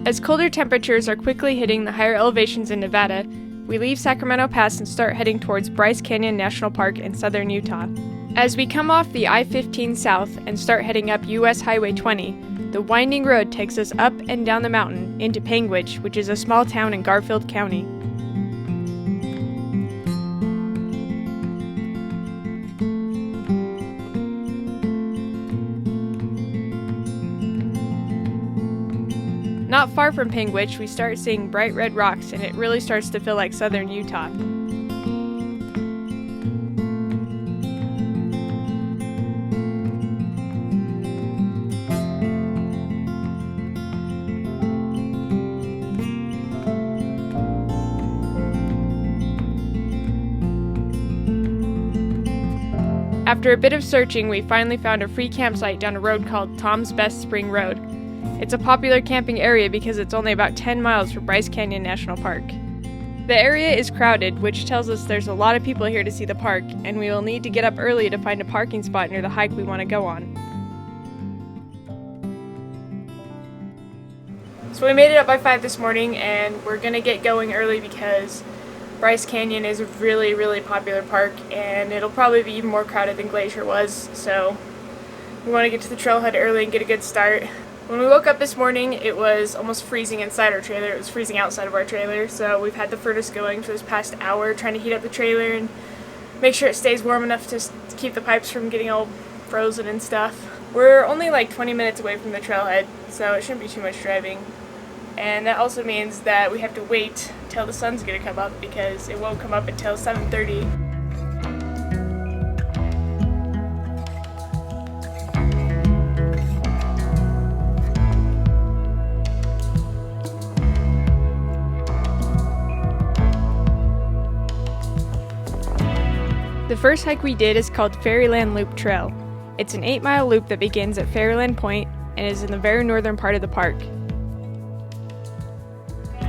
As colder temperatures are quickly hitting the higher elevations in Nevada, we leave Sacramento Pass and start heading towards Bryce Canyon National Park in southern Utah. As we come off the I-15 south and start heading up US Highway 20, the winding road takes us up and down the mountain into Panguitch, which is a small town in Garfield County. Not far from Panguitch, we start seeing bright red rocks, and it really starts to feel like southern Utah. After a bit of searching, we finally found a free campsite down a road called Tom's Best Spring Road. It's a popular camping area because it's only about 10 miles from Bryce Canyon National Park. The area is crowded, which tells us there's a lot of people here to see the park, and we will need to get up early to find a parking spot near the hike we want to go on. So we made it up by 5 this morning, and we're going to get going early because Bryce Canyon is a really, really popular park, and it'll probably be even more crowded than Glacier was, so we want to get to the trailhead early and get a good start. When we woke up this morning, it was almost freezing inside our trailer. It was freezing outside of our trailer, so we've had the furnace going for this past hour trying to heat up the trailer and make sure it stays warm enough to keep the pipes from getting all frozen and stuff. We're only like 20 minutes away from the trailhead, so it shouldn't be too much driving. And that also means that we have to wait till the sun's gonna come up because it won't come up until 7:30. The first hike we did is called Fairyland Loop Trail. It's an 8-mile loop that begins at Fairyland Point and is in the very northern part of the park.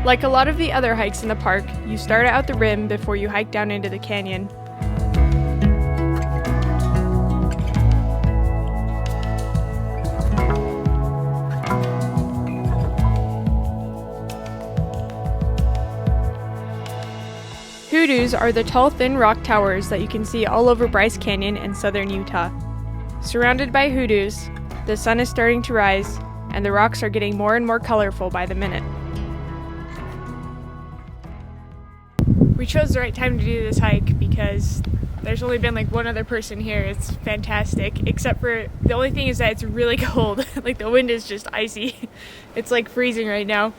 Like a lot of the other hikes in the park, you start out the rim before you hike down into the canyon. Hoodoos are the tall, thin rock towers that you can see all over Bryce Canyon and southern Utah. Surrounded by hoodoos, the sun is starting to rise, and the rocks are getting more and more colorful by the minute. We chose the right time to do this hike because there's only been like one other person here. It's fantastic, except for the only thing is that it's really cold. Like the wind is just icy. It's like freezing right now,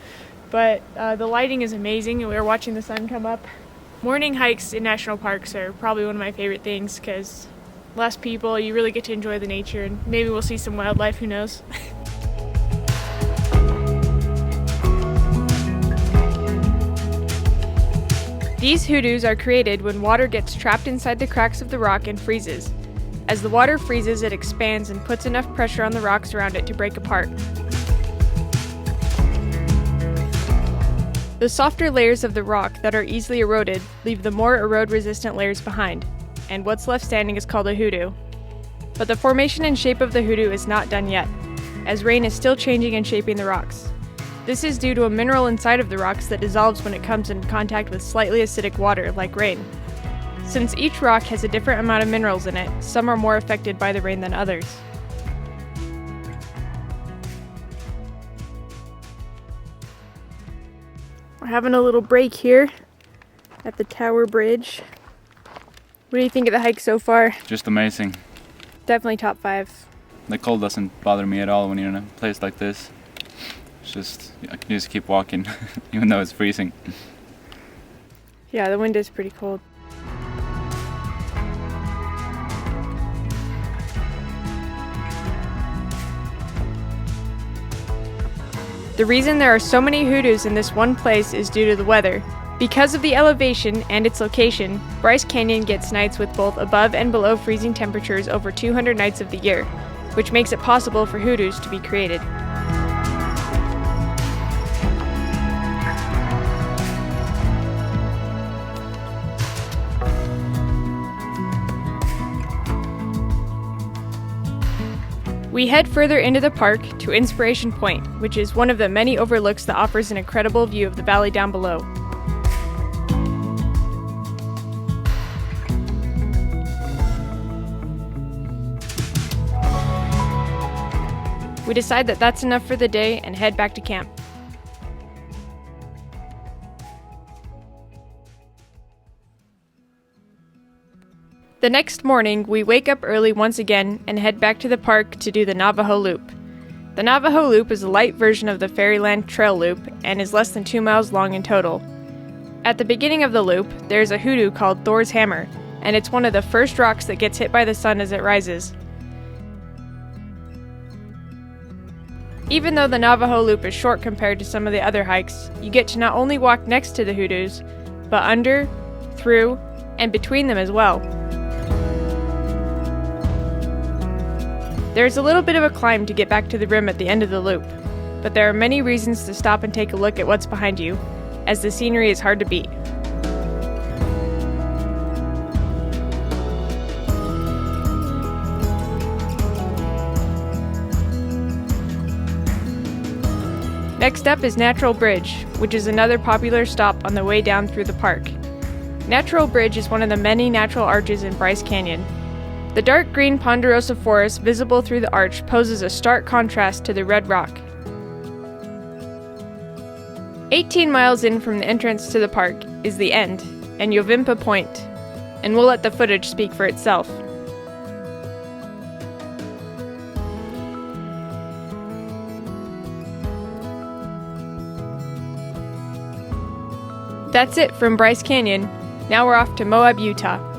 but the lighting is amazing and we're watching the sun come up. Morning hikes in national parks are probably one of my favorite things because less people, you really get to enjoy the nature, and maybe we'll see some wildlife, who knows. These hoodoos are created when water gets trapped inside the cracks of the rock and freezes. As the water freezes, it expands and puts enough pressure on the rocks around it to break apart. The softer layers of the rock that are easily eroded leave the more erode-resistant layers behind, and what's left standing is called a hoodoo. But the formation and shape of the hoodoo is not done yet, as rain is still changing and shaping the rocks. This is due to a mineral inside of the rocks that dissolves when it comes in contact with slightly acidic water, like rain. Since each rock has a different amount of minerals in it, some are more affected by the rain than others. We're having a little break here at the Tower Bridge. What do you think of the hike so far? Just amazing. Definitely top 5. The cold doesn't bother me at all when you're in a place like this. It's just, I can just keep walking, even though it's freezing. Yeah, the wind is pretty cold. The reason there are so many hoodoos in this one place is due to the weather. Because of the elevation and its location, Bryce Canyon gets nights with both above and below freezing temperatures over 200 nights of the year, which makes it possible for hoodoos to be created. We head further into the park to Inspiration Point, which is one of the many overlooks that offers an incredible view of the valley down below. We decide that that's enough for the day and head back to camp. The next morning, we wake up early once again and head back to the park to do the Navajo Loop. The Navajo Loop is a light version of the Fairyland Trail Loop and is less than 2 miles long in total. At the beginning of the loop, there's a hoodoo called Thor's Hammer, and it's one of the first rocks that gets hit by the sun as it rises. Even though the Navajo Loop is short compared to some of the other hikes, you get to not only walk next to the hoodoos, but under, through, and between them as well. There's a little bit of a climb to get back to the rim at the end of the loop, but there are many reasons to stop and take a look at what's behind you, as the scenery is hard to beat. Next up is Natural Bridge, which is another popular stop on the way down through the park. Natural Bridge is one of the many natural arches in Bryce Canyon. The dark green ponderosa forest visible through the arch poses a stark contrast to the red rock. 18 miles in from the entrance to the park is the end, and Yovimpa Point, and we'll let the footage speak for itself. That's it from Bryce Canyon. Now we're off to Moab, Utah.